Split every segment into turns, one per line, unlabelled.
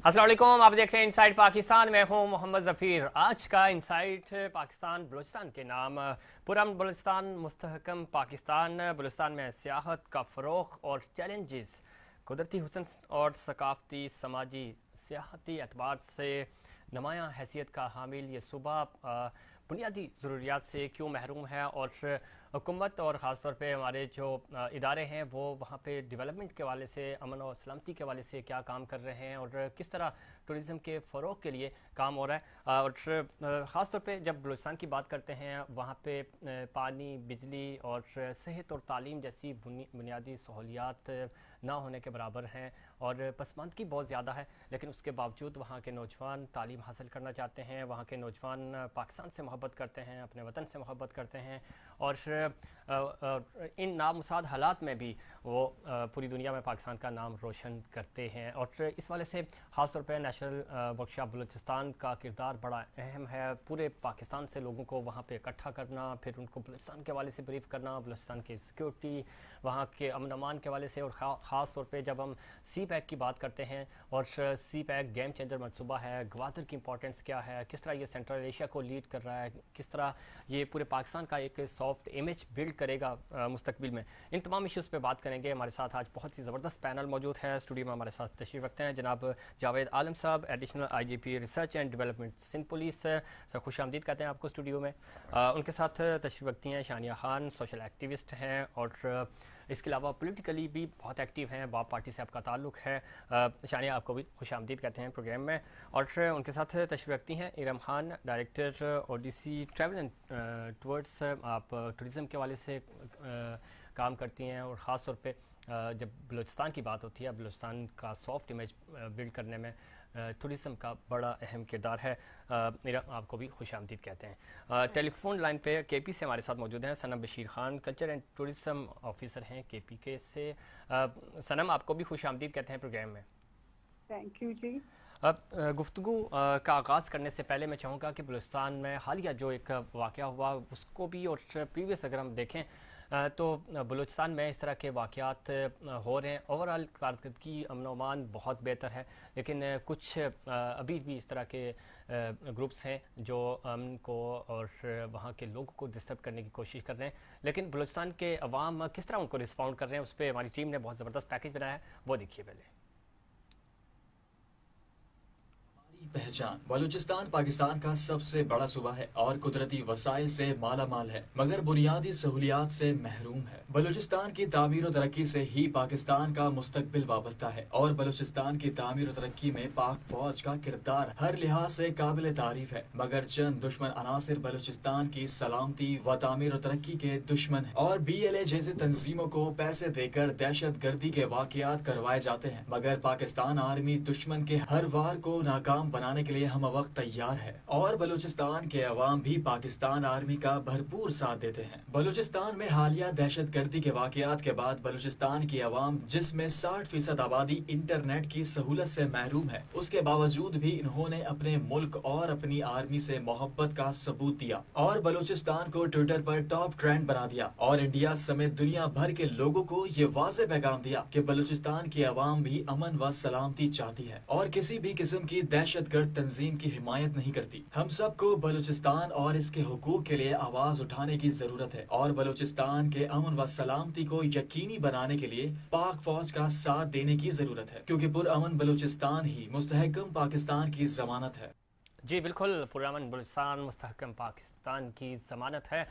अस्सलाम वालेकुम, आप देख रहे हैं इनसाइड पाकिस्तान। मैं हूं मोहम्मद ज़फ़ीर। आज का इनसाइड पाकिस्तान बलूचिस्तान के नाम पुरअमन बलूचिस्तान मुस्तहकम पाकिस्तान। बलूचिस्तान में सियाहत का फ़रोग़ और चैलेंजेस, कुदरती हुस्न और सकाफ़ती समाजी सियाहती एतबार से नुमायाँ हैसियत का हामिल ये सूबा बुनियादी ज़रूरियात से क्यों महरूम है, और हुकूमत और ख़ास तौर पे हमारे जो इदारे हैं वो वहाँ पे डेवलपमेंट के हवाले से, अमन और सलामती के हवाले से क्या काम कर रहे हैं और किस तरह टूरिज़म के फ़रोग़ के लिए काम हो रहा है। और ख़ास तौर पे जब बलूचिस्तान की बात करते हैं वहाँ पे पानी, बिजली और सेहत और तालीम जैसी बुनियादी सहूलियात ना होने के बराबर हैं और पसमानदगी बहुत ज़्यादा है। लेकिन उसके बावजूद वहाँ के नौजवान तालीम हासिल करना चाहते हैं, वहाँ के नौजवान पाकिस्तान से मोहब्बत करते हैं, अपने वतन से मोहब्बत करते हैं और इन नामुसाद हालात में भी वो पूरी दुनिया में पाकिस्तान का नाम रोशन करते हैं। और इस वाले से ख़ास तौर पर नेशनल वर्कशॉप बलूचिस्तान का किरदार बड़ा अहम है। पूरे पाकिस्तान से लोगों को वहाँ पे इकट्ठा करना, फिर उनको बलूचिस्तान के हवाले से ब्रीफ करना, बलूचिस्तान की सिक्योरिटी, वहाँ के अमन अमान के हवाले से। और ख़ास तौर पे जब हम सी पैक की बात करते हैं और सी पैक गेम चेंजर मनसूबा है, गवादर की इंपॉर्टेंस क्या है, किस तरह ये सेंट्रल एशिया को लीड कर रहा है, किस तरह ये पूरे पाकिस्तान का एक सॉफ्ट इमेज बिल्ड करेगा मुस्तकबिल में, इन तमाम इश्यूज़ पे बात करेंगे। हमारे साथ आज बहुत ही ज़बरदस्त पैनल मौजूद है। स्टूडियो में हमारे साथ तशरीफ़ रखते हैं जनाब जावेद आलम साहब, additional IGP research and development Sindh police. Sir खुश आमदीद कहते हैं आपको स्टूडियो में। उनके साथ तशरीफ़ रखती हैं शानिया खान, सोशल एक्टिविस्ट हैं और इसके अलावा पॉलिटिकली भी बहुत एक्टिव हैं, बाप पार्टी से आपका ताल्लुक़ है। शानिया, आपको भी खुश आमदीद कहते हैं प्रोग्राम में। और उनके साथ तशरीफ़ रखती हैं Iram Khan, director ODC travel and tours. आप टूरिज़म के हवाले से काम करती हैं और ख़ास तौर पे जब बलूचिस्तान की बात होती है, बलूचिस्तान का सॉफ्ट इमेज बिल्ड करने में टूरिज़म का बड़ा अहम किरदार है। मेरा आपको भी खुश आमदीद कहते हैं। टेलीफोन लाइन पे KP से हमारे साथ मौजूद हैं Sanam Bashir Khan, culture and tourism officer हैं KPK से। सनम, आपको भी खुश आमदीद कहते हैं प्रोग्राम में।
थैंक यू जी।
अब गुफ्तगू का आगाज़ करने से पहले मैं चाहूँगा कि बलूचिस्तान में हालिया जो एक वाक़या हुआ उसको भी, और प्रीवियस अगर हम देखें तो बलूचिस्तान में इस तरह के वाक़यात हो रहे हैं। ओवरऑल कारकर्दगी अमन ओ अमान बहुत बेहतर है, लेकिन कुछ अभी भी इस तरह के ग्रुप्स हैं जो अमन को और वहाँ के लोगों को डिस्टर्ब करने की कोशिश कर रहे हैं। लेकिन बलूचिस्तान के अवाम किस तरह उनको रिस्पॉन्ड कर रहे हैं, उस पर हमारी टीम ने बहुत ज़बरदस्त पैकेज बनाया है, वो देखिए पहले।
पहचान। बलूचिस्तान पाकिस्तान का सबसे बड़ा सूबा है और कुदरती वसाइल से माला माल है, मगर बुनियादी सहूलियात से महरूम है। बलूचिस्तान की तामीर और तरक्की से ही पाकिस्तान का मुस्तकबिल वाबस्ता है और बलूचिस्तान की तामीर और तरक्की में पाक फौज का किरदार हर लिहाज से काबिल तारीफ है। मगर चंद दुश्मन अनासिर बलूचिस्तान की सलामती व तामीर और तरक्की के दुश्मन है और BLA जैसे तंजीमों को पैसे देकर दहशत गर्दी के वाकयात करवाए जाते हैं। मगर पाकिस्तान आर्मी दुश्मन के हर वार को नाकाम बनाने के लिए हम वक्त तैयार है और बलूचिस्तान के अवाम भी पाकिस्तान आर्मी का भरपूर साथ देते हैं। बलूचिस्तान में हालिया दहशत गर्दी के वाकयात के बाद बलूचिस्तान की अवाम, जिसमें 60% आबादी इंटरनेट की सहूलत से महरूम है, उसके बावजूद भी इन्होंने अपने मुल्क और अपनी आर्मी से मोहब्बत का सबूत दिया और बलूचिस्तान को ट्विटर पर टॉप ट्रेंड बना दिया और इंडिया समेत दुनिया भर के लोगों को ये वाज़ेह पैगाम दिया कि बलूचिस्तान की अवाम भी अमन व सलामती चाहती है और किसी भी किस्म की दहशतगर्द तंजीम की हिमायत नहीं करती। हम सबको बलूचिस्तान और इसके हुकूक के लिए आवाज उठाने की जरूरत है और बलूचिस्तान के अमन व सलामती को यकीनी बनाने के लिए पाक फौज का साथ देने की जरूरत है, क्योंकि पुरअमन बलूचिस्तान ही मुस्तहकम पाकिस्तान की जमानत है।
जी बिल्कुल, पुरअमन बलूचिस्तान मुस्तहकम पाकिस्तान की ज़मानत है।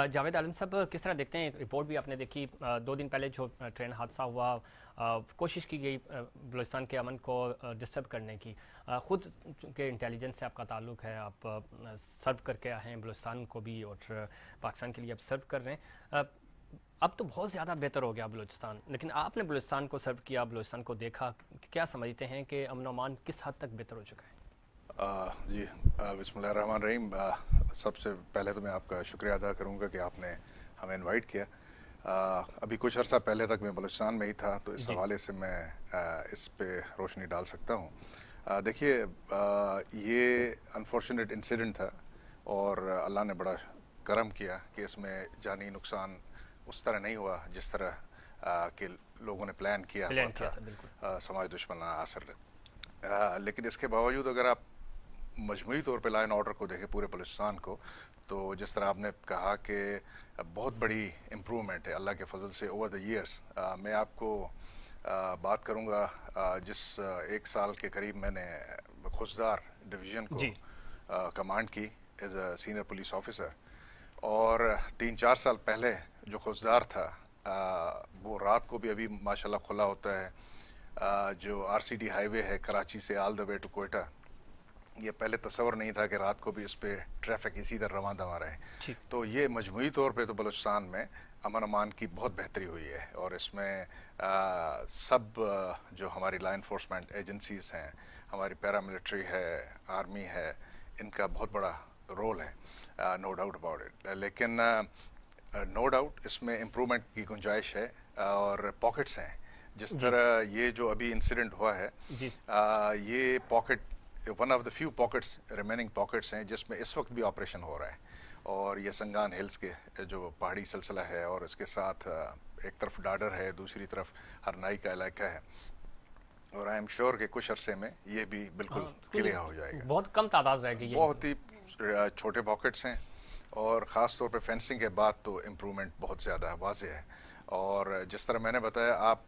जावेद आलम साहब, किस तरह देखते हैं, रिपोर्ट भी आपने देखी, 2 दिन पहले जो ट्रेन हादसा हुआ, कोशिश की गई बलूचिस्तान के अमन को डिस्टर्ब करने की। ख़ुद के इंटेलिजेंस से आपका ताल्लुक़ है, आप सर्व करके आए हैं बलूचिस्तान को भी और पाकिस्तान के लिए आप सर्व कर रहे हैं। अब तो बहुत ज़्यादा बेहतर हो गया बलूचिस्तान, लेकिन आपने बलूचिस्तान को सर्व किया, बलूचिस्तान को देखा, क्या समझते हैं कि अमन ओ अमान किस हद तक बेहतर हो चुका है?
जी, बिस्मिल्लाहिर्रहमानिर्रहीम। सबसे पहले तो मैं आपका शुक्रिया अदा करूंगा कि आपने हमें इनवाइट किया। अभी कुछ अर्सा पहले तक मैं बलूचिस्तान में ही था, तो इस हवाले से मैं इस पे रोशनी डाल सकता हूँ। देखिए, ये अनफॉर्चुनेट इंसिडेंट था और अल्लाह ने बड़ा करम किया कि इसमें जानी नुकसान उस तरह नहीं हुआ जिस तरह कि लोगों ने प्लान किया हुआ था समाज दुश्मन अनासर ने। लेकिन इसके बावजूद अगर आप मजमूई तौर पे लॉ एंड ऑर्डर को देखें पूरे बलूचिस्तान को, तो जिस तरह आपने कहा कि बहुत बड़ी इम्प्रूवमेंट है अल्लाह के फजल से ओवर द ईयर्स। मैं आपको बात करूंगा जिस एक साल के करीब मैंने खुशदार डिवीज़न को
जी।
कमांड की as a senior police officer, और 3-4 साल पहले जो खुशदार था वो रात को भी अभी माशाल्लाह खुला होता है। जो आरसीडी हाईवे है कराची से all the way to Quetta, ये पहले तस्वर नहीं था कि रात को भी इस पे ट्रैफिक इसी तरह रवां दवा रहे। तो ये मजमूई तौर पे तो बलूचिस्तान में अमन अमान की बहुत बेहतरी हुई है, और इसमें सब जो हमारी लॉ इन्फोर्समेंट एजेंसीज हैं, हमारी पैरामिलिट्री है, आर्मी है, इनका बहुत बड़ा रोल है, नो डाउट अबाउट इट। लेकिन नो डाउट इसमें इम्प्रूवमेंट की गुंजाइश है और पॉकेट्स हैं। जिस तरह ये जो अभी इंसिडेंट हुआ है, ये pocket one of the few pockets remaining pockets हैं जिसमें इस वक्त भी ऑपरेशन हो रहा है, और ये संगान हिल्स के जो पहाड़ी सिलसिला है, और इसके साथ एक तरफ डाडर है, दूसरी तरफ हरनाई का इलाका है, और आई एम श्योर कि कुछ अरसे में ये भी बिल्कुल क्लियर हो जाएगा।
बहुत कम तादाद रह गई है,
बहुत ही छोटे पॉकेट्स हैं, और ख़ास तौर पे फेंसिंग के बाद तो इम्प्रूवमेंट बहुत ज़्यादा वाज़ेह है। और जिस तरह मैंने बताया, आप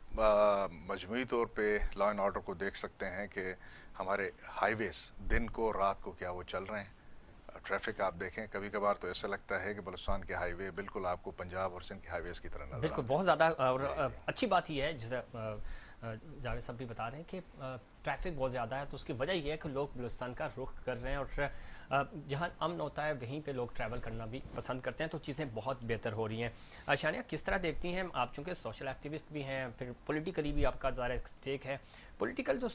मजमूई तौर पे लॉ एंड ऑर्डर को देख सकते हैं कि हमारे हाईवेज दिन को रात को क्या वो चल रहे हैं। ट्रैफिक आप देखें, कभी कभार तो ऐसा लगता है कि बलूचिस्तान के हाईवे बिल्कुल आपको पंजाब और सिंध के हाईवेज की तरह नजर
बिल्कुल बहुत ज़्यादा। और अच्छी बात यह है, जैसे जावेद साहब भी बता रहे हैं कि ट्रैफिक बहुत ज़्यादा है, तो उसकी वजह यह है कि लोग बलूचिस्तान का रुख कर रहे हैं, और जहाँ अमन होता है वहीं पे लोग ट्रैवल करना भी पसंद करते हैं, तो चीज़ें बहुत बेहतर हो रही हैं। शानिया, किस तरह देखती हैं आप, चूँकि सोशल एक्टिविस्ट भी हैं, फिर पॉलिटिकली भी आपका ज़्यादा स्टेक है, पॉलिटिकल जो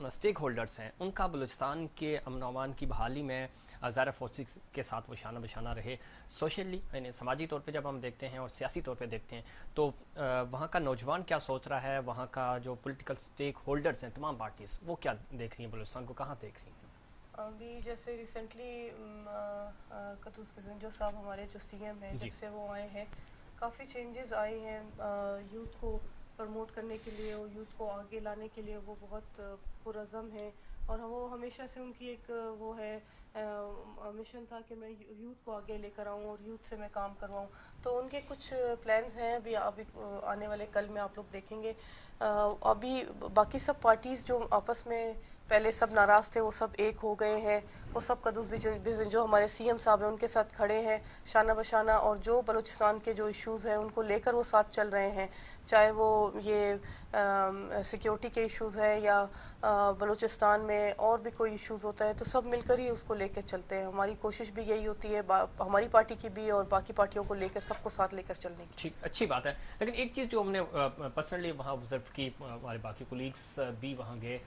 स्टेक होल्डर्स हैं उनका बलूचिस्तान के अमन अमान की बहाली में ज़ाहिर फोर्सेस के साथ वो शाना बशाना रहे। सोशली यानी समाजी तौर पे जब हम देखते हैं और सियासी तौर पे देखते हैं, तो वहाँ का नौजवान क्या सोच रहा है, वहाँ का जो पॉलिटिकल स्टेक होल्डर्स हैं तमाम पार्टीज़, वो क्या देख रही हैं, बलूचिस्तान को कहाँ देख रही हैं?
अभी जैसे रिसेंटली कतूस बिजंजो साहब हमारे जो सीएम हैं, जब से वो आए हैं काफ़ी चेंजेस आए हैं। यूथ को प्रमोट करने के लिए और यूथ को आगे लाने के लिए वो बहुत पुरज़म है, और वो हमेशा से उनकी एक वो है मिशन था कि मैं यूथ को आगे लेकर आऊँ और यूथ से मैं काम करवाऊँ। तो उनके कुछ प्लान्स हैं, अभी आने वाले कल में आप लोग देखेंगे। अभी बाकी सब पार्टीज़ जो आपस में पहले सब नाराज़ थे, वो सब एक हो गए हैं, वो सब कदूस बिजन जो हमारे सीएम साहब हैं उनके साथ खड़े हैं शाना बशाना, और जो बलूचिस्तान के जो इश्यूज़ हैं उनको लेकर वो साथ चल रहे हैं, चाहे वो ये सिक्योरिटी के इश्यूज़ है या बलूचिस्तान में और भी कोई इश्यूज़ होता है, तो सब मिलकर ही उसको लेकर चलते हैं। हमारी कोशिश भी यही होती है, हमारी पार्टी की भी और बाकी पार्टियों को लेकर सबको साथ लेकर चलने की।
ठीक, अच्छी बात है। लेकिन एक चीज़ जो हमने पर्सनली वहाँ ऑब्जर्व की, हमारे बाकी कोलीग्स भी वहाँ गए,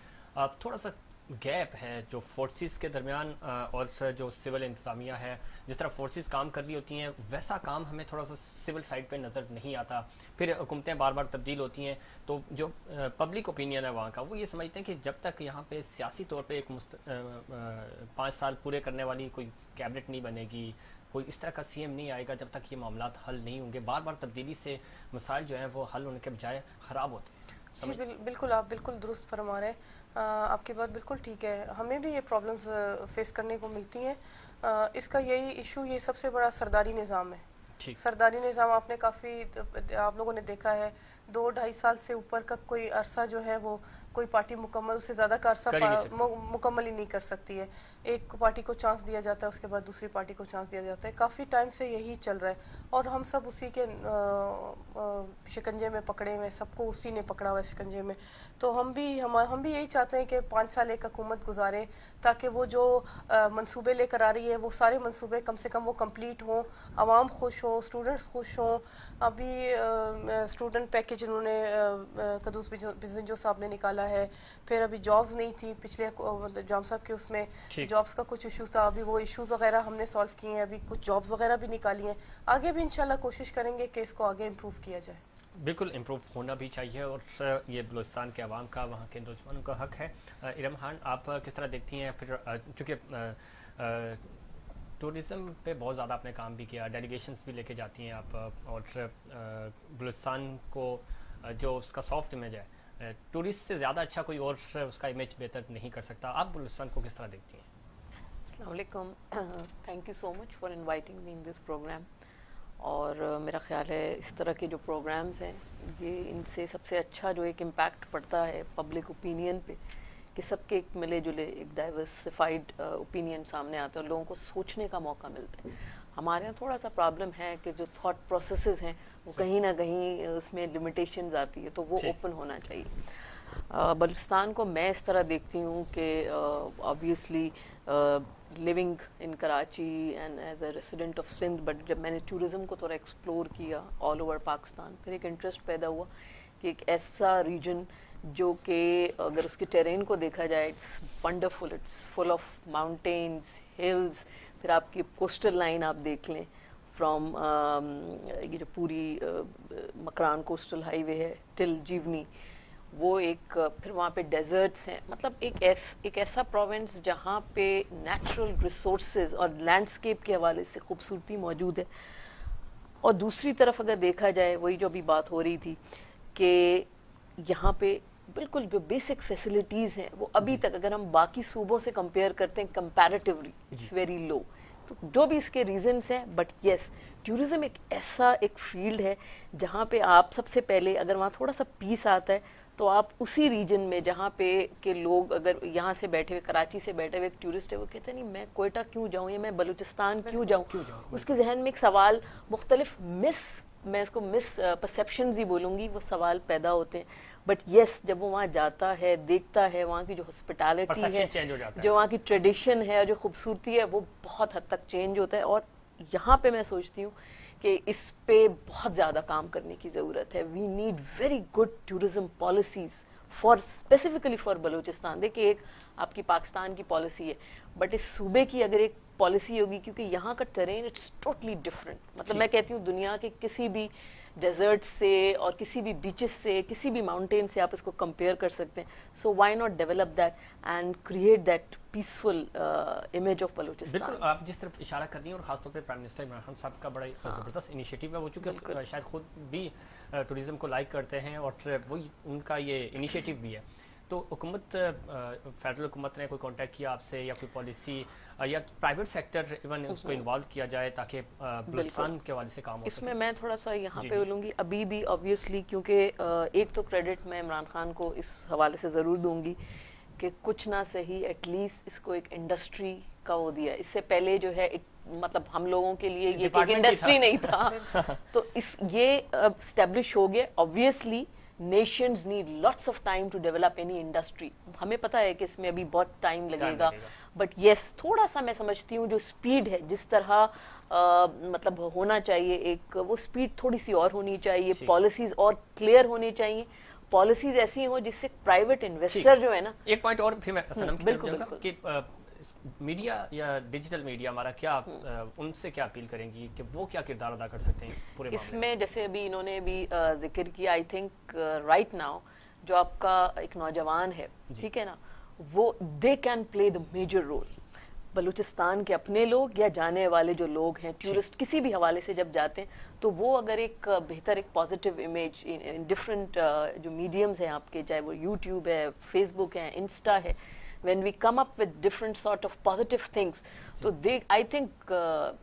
थोड़ा सा गैप है जो फोर्सेस के दरमियान और जो सिविल इंतज़ामिया है, जिस तरह फोर्सेस काम कर रही होती हैं वैसा काम हमें थोड़ा सा सिविल साइड पे नज़र नहीं आता। फिर हुकूमतें बार बार तब्दील होती हैं, तो जो पब्लिक ओपिनियन है वहाँ का, वो ये समझते हैं कि जब तक यहाँ पे सियासी तौर पे एक 5 साल पूरे करने वाली कोई कैबिनेट नहीं बनेगी, कोई इस तरह का सीएम नहीं आएगा, जब तक ये मामला हल नहीं होंगे, बार बार तब्दीली से मसाइल जो हैं वो हल होने के बजाय ख़राब होते हैं।
जी बिल्कुल, आप बिल्कुल दुरुस्त फरमा रहे हैं। आपकी बात बिल्कुल ठीक है, हमें भी ये प्रॉब्लम्स फेस करने को मिलती हैं। इसका यही इशू, ये सबसे बड़ा सरदारी निज़ाम है। सरदारी निज़ाम आपने काफ़ी आप लोगों ने देखा है, 2-2.5 साल से ऊपर का कोई अरसा जो है वो कोई पार्टी मुकम्मल, उससे ज़्यादा का अरसा मुकम्मल ही नहीं कर सकती है। एक पार्टी को चांस दिया जाता है, उसके बाद दूसरी पार्टी को चांस दिया जाता है। काफ़ी टाइम से यही चल रहा है, और हम सब उसी के शिकंजे में पकड़े हुए, सबको उसी ने पकड़ा हुआ है शिकंजे में। तो हम भी यही चाहते हैं कि 5 साल एक हुकूमत गुजारे, ताकि वो जो मंसूबे लेकर आ रही है वो सारे मंसूबे कम से कम वो कंप्लीट हों, आवाम खुश हो, स्टूडेंट्स खुश हों। अभी स्टूडेंट पैकेज उन्होंने कदूस बिजंजो साहब ने निकाला है, फिर अभी जॉब्स नहीं थी पिछले जाम साहब के उसमें जॉब्स का कुछ इश्यूज था, अभी वो इश्यूज वगैरह हमने सॉल्व किए हैं, अभी कुछ जॉब्स वगैरह भी निकाली हैं। आगे भी इंशाल्लाह कोशिश करेंगे कि इसको आगे इम्प्रूव किया जाए।
बिल्कुल इम्प्रूव होना भी चाहिए, और ये बलूचिस्तान के अवाम का, वहाँ के नौजवानों का हक है। इरम खान, आप किस तरह देखती हैं? फिर चूँकि टूरिज़म पे बहुत ज़्यादा आपने काम भी किया, डेलीगेशंस भी लेके जाती हैं आप, और बलूचिस्तान को जो उसका सॉफ्ट इमेज है टूरिस्ट से ज़्यादा अच्छा कोई और उसका इमेज बेहतर नहीं कर सकता. आप बलूचिस्तान को किस तरह देखती हैं?
अस्सलामुअलैकुम, thank you so much for inviting me in this programme. और मेरा ख्याल है इस तरह के जो प्रोग्राम्स हैं ये इनसे सबसे अच्छा जो एक इम्पैक्ट पड़ता है पब्लिक ओपिनियन पे कि सबके एक मिले जुले एक डाइवर्सिफाइड ओपिनियन सामने आते हैं और लोगों को सोचने का मौका मिलता है. हमारे यहाँ थोड़ा सा प्रॉब्लम है कि जो थॉट प्रोसेसेस हैं वो कहीं ना कहीं उसमें लिमिटेशंस आती है, तो वो ओपन होना चाहिए. बलूचिस्तान को मैं इस तरह देखती हूँ कि obviously living in Karachi and as a resident of Sindh, but जब मैंने टूरिज़्म को थोड़ा एक्सप्लोर किया ऑल ओवर पाकिस्तान, फिर एक इंटरेस्ट पैदा हुआ कि एक ऐसा रीजन जो कि अगर उसके टेरेन को देखा जाए it's wonderful, it's full of mountains, hills, फिर आपकी कोस्टल लाइन आप देख लें फ्रॉम ये जो पूरी मकरान कोस्टल हाईवे है टिल जीवनी, वो एक फिर वहाँ पे डेजर्ट्स हैं. मतलब एक ऐसा प्रोविंस जहाँ पे नेचुरल रिसोर्सेज और लैंडस्केप के हवाले से खूबसूरती मौजूद है. और दूसरी तरफ अगर देखा जाए वही जो अभी बात हो रही थी कि यहाँ पे बिल्कुल जो बेसिक फैसिलिटीज़ हैं वो अभी तक अगर हम बाकी सूबों से कंपेयर करते हैं कंपैरेटिवली इट्स वेरी लो. तो जो भी इसके रीजंस हैं, बट यस टूरिज्म एक ऐसा एक फील्ड है जहाँ पे आप सबसे पहले अगर वहाँ थोड़ा सा पीस आता है तो आप उसी रीजन में जहाँ पे के लोग अगर यहाँ से बैठे हुए कराची से बैठे हुए एक टूरिस्ट है वो कहते हैं नहीं मैं कोयटा क्यों जाऊँ या मैं बलूचिस्तान क्यों जाऊँ, उसके जहन में एक सवाल मुख्तलिफ मैं इसको मिस परसेप्शंस ही बोलूँगी, वो सवाल पैदा होते हैं. बट यस जब वो वहाँ जाता है देखता है वहाँ की जो हॉस्पिटैलिटी है, जो वहाँ की ट्रेडिशन है, जो खूबसूरती है, वो बहुत हद तक चेंज होता है. और यहाँ पे मैं सोचती हूँ कि इस पे बहुत ज़्यादा काम करने की ज़रूरत है. We need very good tourism policies for specifically for Balochistan. देखिए एक आपकी पाकिस्तान की पॉलिसी है, बट इस सूबे की अगर एक पॉलिसी होगी, क्योंकि यहाँ का टेरेन इट्स टोटली डिफरेंट. मतलब मैं कहती हूँ दुनिया के किसी भी डेजर्ट से और किसी भी बीचेस से किसी भी माउंटेन से आप इसको कंपेयर कर सकते हैं. So why not develop that and create that peaceful image of Balochistan.
बिल्कुल आप जिस तरफ इशारा कर रही हैं और खासतौर पर प्राइम मिनिस्टर इमरान खान साहब का बड़ा ज़बरदस्त इनिशिएटिव है, वो चूँकि शायद खुद भी टूरिज़्म को लाइक करते हैं और वही उनका ये इनिशिएटिव भी है. तो हुकूमत फेडरल हुकूमत ने कोई कांटेक्ट किया आपसे या कोई पॉलिसी या प्राइवेट सेक्टर इवन उसको इन्वॉल्व किया जाए ताकि बलूचिस्तान के हवाले से काम हो
इसमें मैं थोड़ा सा यहाँ पे बोलूँगी अभी भी ऑब्वियसली, क्योंकि एक तो क्रेडिट मैं इमरान खान को इस हवाले से ज़रूर दूंगी कि कुछ ना सही एटलीस्ट इसको एक इंडस्ट्री का वो दिया. इससे पहले जो है एक मतलब हम लोगों के लिए ये एक इंडस्ट्री नहीं था तो ये एस्टेब्लिश हो गया. Obviously nations need lots of time to develop any industry. हमें पता है कि इसमें अभी बहुत टाइम लगेगा, बट यस थोड़ा सा मैं समझती हूँ जो स्पीड है जिस तरह मतलब होना चाहिए एक वो स्पीड थोड़ी सी और होनी चाहिए. पॉलिसीज और क्लियर होनी चाहिए, पॉलिसीज ऐसी हो जिससे प्राइवेट इन्वेस्टर जो है ना.
एक पॉइंट और फिर मैं सनम की तरफ जाऊंगा कि मीडिया या डिजिटल मीडिया हमारा क्या उनसे क्या अपील करेंगी कि वो क्या किरदार अदा कर सकते हैं इस पूरे
इसमें. जैसे अभी इन्होंने भी जिक्र किया आई थिंक राइट नाउ जो आपका एक नौजवान है, ठीक है ना, वो they can play the major role. Balochistan के अपने लोग या जाने वाले जो लोग हैं टूरिस्ट किसी भी हवाले से जब जाते हैं तो वो अगर एक बेहतर एक पॉजिटिव इमेज इन डिफरेंट जो मीडियम्स हैं आपके, चाहे वो यूट्यूब है, फेसबुक है, इंस्टा है, when we come up with different sort of positive things, so I think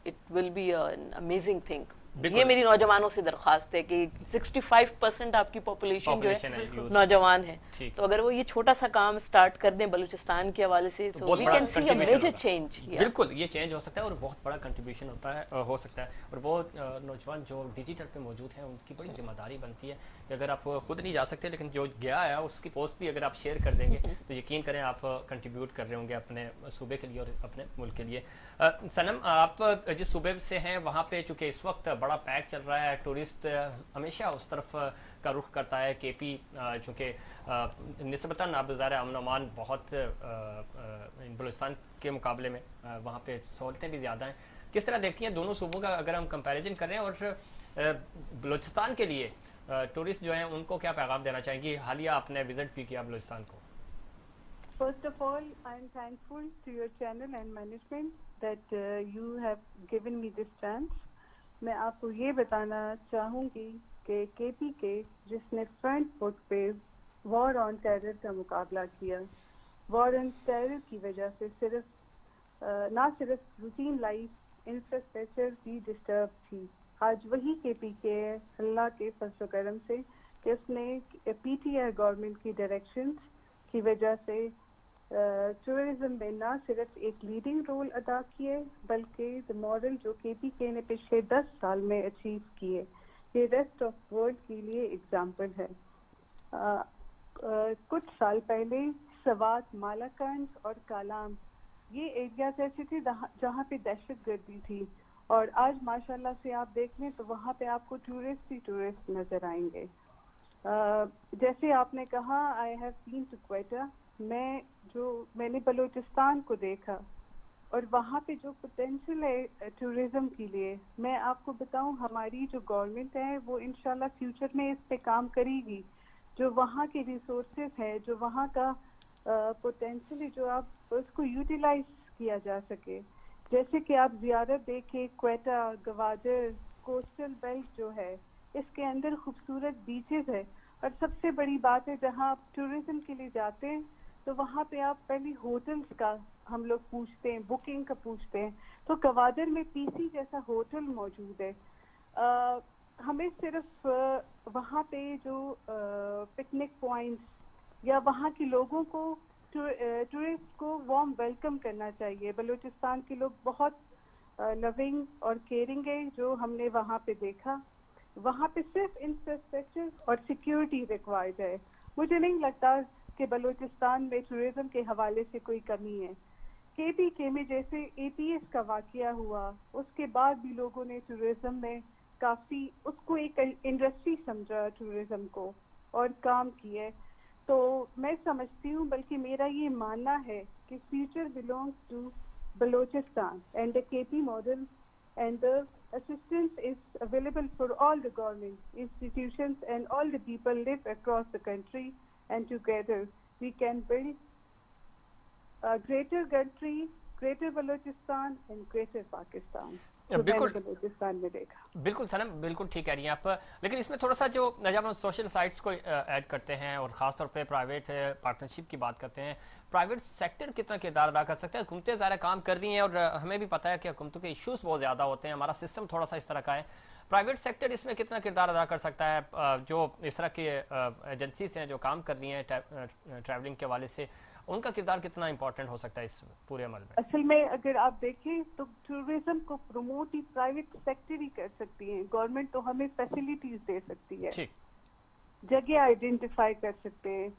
it will be an amazing thing. ये मेरी नौजवानों से दरख्वास्त है कि 65% आपकी पॉपुलेशन जो है नौजवान है, तो अगर वो ये छोटा सा काम स्टार्ट कर दें बलूचिस्तान के हवाले से so we can see a major change.
बिल्कुल ये चेंज हो सकता है और बहुत बड़ा कंट्रीब्यूशन होता है हो सकता है. और वो नौजवान जो डिजिटल पे मौजूद हैं उनकी बड़ी जिम्मेदारी बनती है कि अगर आप खुद नहीं जा सकते लेकिन जो गया है उसकी पोस्ट भी अगर आप शेयर कर देंगे तो यकीन करें आप कंट्रीब्यूट कर रहे होंगे अपने सूबे के लिए और अपने मुल्क के लिए. सनम आप जिस सूबे से हैं वहाँ पे चूँकि इस वक्त बड़ा पैक चल रहा है, टूरिस्ट हमेशा उस तरफ का रुख करता है. केपी चूँकि निस्बतन आप ज़ाहिर अमन अमान बहुत बलूचिस्तान के मुकाबले में वहाँ पे सहूलतें भी ज़्यादा हैं. किस तरह देखती हैं दोनों सूबों का अगर हम कंपैरिजन करें और बलूचिस्तान के लिए टूरिस्ट जो हैं उनको क्या पैगाम देना चाहेंगी? हालिया आपने विजिट भी किया बलूचिस्तान को.
First of all, I am thankful to your channel and management that you have given me this chance. मैं आपको ये बताना चाहूँगी कि केपी के जिसने फ्रंट फुट पे वॉर ऑन टेरर का मुकाबला किया। वॉर ऑन टेरर की वजह से ना सिर्फ रूटीन लाइफ इंफ्रास्ट्रक्चर भी डिस्टर्ब थी। आज वही KPK है, अल्लाह के फजल करम से, कि उसने PTI गवर्नमेंट की डायरेक्शंस की वजह से टूरिज्म में ना सिर्फ एक लीडिंग रोल अदा किए, बल्कि द मॉडल जो KPK ने पिछले 10 साल में अचीव किए, ये रेस्ट ऑफ वर्ल्ड के लिए एग्जाम्पल है। कुछ साल पहले सवात, मालाकंड और कालाम ये एरियाज ऐसे थे जहाँ पे दहशत गर्दी थी, और आज माशाल्लाह से आप देख लें तो वहाँ पे आपको टूरिस्ट ही टूरिस्ट नजर आएंगे। जैसे आपने कहा, I have been to Quetta, मैंने बलूचिस्तान को देखा और वहाँ पे जो पोटेंशियल है टूरिज्म के लिए, मैं आपको बताऊं, हमारी जो गवर्नमेंट है वो इंशाल्लाह फ्यूचर में इस पे काम करेगी। जो वहाँ के रिसोर्सेज है, जो वहाँ का पोटेंशियल है, जो आप उसको यूटिलाइज किया जा सके। जैसे कि आप ज़ियारत देखें, क्वेटा, गवादर, कोस्टल बेल्ट जो है, इसके अंदर खूबसूरत बीचेस है, और सबसे बड़ी बात है जहाँ आप टूरिज्म के लिए जाते हैं तो वहाँ पे आप पहले होटल्स का हम लोग पूछते हैं, बुकिंग का पूछते हैं, तो गवादर में PC जैसा होटल मौजूद है। हमें सिर्फ वहाँ पे जो पिकनिक पॉइंट्स या वहाँ के लोगों को, टूरिस्ट को वार्म वेलकम करना चाहिए। बलूचिस्तान के लोग बहुत लविंग और केयरिंग है, जो हमने वहाँ पे देखा। वहाँ पे सिर्फ इंफ्रास्ट्रक्चर और सिक्योरिटी रिक्वायर्ड है। मुझे नहीं लगता कि बलूचिस्तान में टूरिज्म के हवाले से कोई कमी है। KPK में जैसे APS का वाकया हुआ, उसके बाद भी लोगों ने टूरिज्म में काफ़ी उसको एक इंडस्ट्री समझा टूरिज्म को और काम किए। तो मैं समझती हूँ, बल्कि मेरा ये मानना है कि future belongs to Balochistan and the KP model and the assistance is available for all the government institutions, and all the people live across the country, and together we can build a greater country, greater Balochistan and greater Pakistan.
बिल्कुल सनम, बिल्कुल ठीक कह रही हैं आप। लेकिन इसमें थोड़ा सा जो जब हम सोशल साइट्स को ऐड करते हैं और ख़ासतौर पे प्राइवेट पार्टनरशिप की बात करते हैं, प्राइवेट सेक्टर कितना किरदार अदा कर सकते हैं? हुकूमतें ज़्यादा काम कर रही हैं और हमें भी पता है कि हुकूमतों के इश्यूज़ बहुत ज़्यादा होते हैं, हमारा सिस्टम थोड़ा सा इस तरह का है। प्राइवेट सेक्टर इसमें कितना किरदार अदा कर सकता है? जो इस तरह की एजेंसीज हैं जो काम कर रही हैं ट्रैवलिंग के हवाले से, उनका किरदार कितना इंपॉर्टेंट हो सकता है इस पूरे अमल में?
असल में अगर आप देखें तो टूरिज्म को प्रमोट ही प्राइवेट सेक्टर ही कर सकती है। गवर्नमेंट तो हमें फैसिलिटीज दे सकती है, जगह आइडेंटिफाई कर सकते हैं,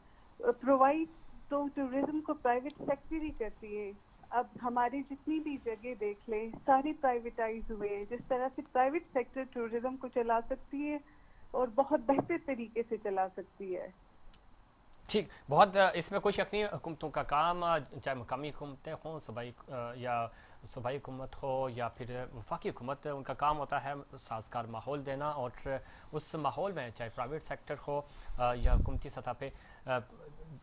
प्रोवाइड तो टूरिज्म को प्राइवेट सेक्टर ही करती है। अब हमारी जितनी भी जगह देख लें, सारी प्राइवेटाइज हुए हैं। जिस तरह से प्राइवेट सेक्टर टूरिज्म को चला सकती है और बहुत बेहतर तरीके से चला सकती है।
ठीक, बहुत इसमें कोई शक नहीं। हुकूमतों का काम, चाहे मकामी हुकूमतें हों, सूबाई हुकूमत हो या फिर वफाकी हुकूमत, उनका काम होता है साजगार माहौल देना, और उस माहौल में चाहे प्राइवेट सेक्टर हो या हुकूमती सतह पे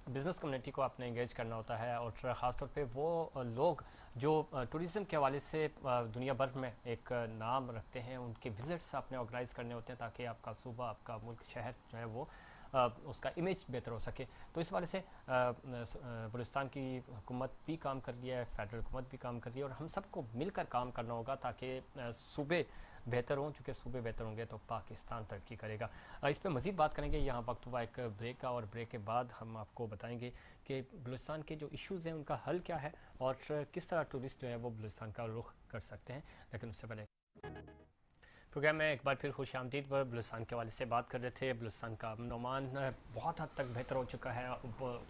बिज़नेस कम्युनिटी को आपने इंगेज करना होता है। और ख़ासतौर पे वो लोग जो टूरिज़म के हवाले से दुनिया भर में एक नाम रखते हैं, उनके विज़िट्स आपने ऑर्गेनाइज़ करने होते हैं ताकि आपका सूबा, आपका मुल्क, शहर जो है वो उसका इमेज बेहतर हो सके। तो इस वाले से बलूचिस्तान की हुकूमत भी काम कर रही है, फेडरल हुकूमत भी काम कर रही है, और हम सबको मिलकर काम करना होगा ताकि सूबे बेहतर हों। चूँकि सूबे बेहतर होंगे तो पाकिस्तान तरक्की करेगा। इस पर मज़ीद बात करेंगे, यहाँ वक्त हुआ एक ब्रेक का, और ब्रेक के बाद हम आपको बताएंगे कि बलूचिस्तान के जो इश्यूज़ हैं उनका हल क्या है और किस तरह टूरिस्ट जो है वो बलूचिस्तान का रुख कर सकते हैं। लेकिन उससे पहले प्रोग्राम में एक बार फिर खुश आमदीद पर बलूचिस्तान के हवाले से बात कर रहे थे। बलूचिस्तान का अमन अमान बहुत हद तक बेहतर हो चुका है।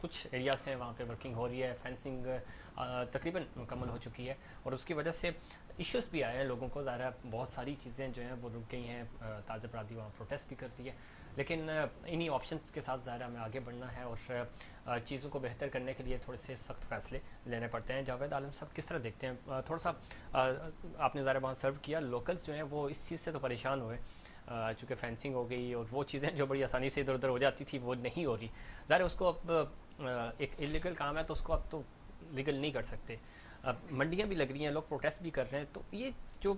कुछ एरियाज हैं वहाँ पे वर्किंग हो रही है, फेंसिंग तकरीबन मुकम्मल हो चुकी है, और उसकी वजह से इश्यूज़ भी आए हैं लोगों को। ज़ाहिर है बहुत सारी चीज़ें जो हैं वो रुक गई हैं, ताज़ा बरादरी वहाँ प्रोटेस्ट भी कर रही है, लेकिन इन्हीं ऑप्शंस के साथ ज़ाहिर हमें आगे बढ़ना है और चीज़ों को बेहतर करने के लिए थोड़े से सख्त फैसले लेने पड़ते हैं। जावेद आलम साहब किस तरह देखते हैं? थोड़ा सा आपने ज़ाहिर वहाँ सर्व किया, लोकल्स जो हैं वो इस चीज़ से तो परेशान हुए, चूँकि फेंसिंग हो गई और वो चीज़ें जो बड़ी आसानी से इधर उधर हो जाती थी वो नहीं हो रही। ज़ाहिर उसको अब एक इलीगल काम है तो उसको अब तो लीगल नहीं कर सकते। मंडियाँ भी लग रही हैं, लोग प्रोटेस्ट भी कर रहे हैं, तो ये जो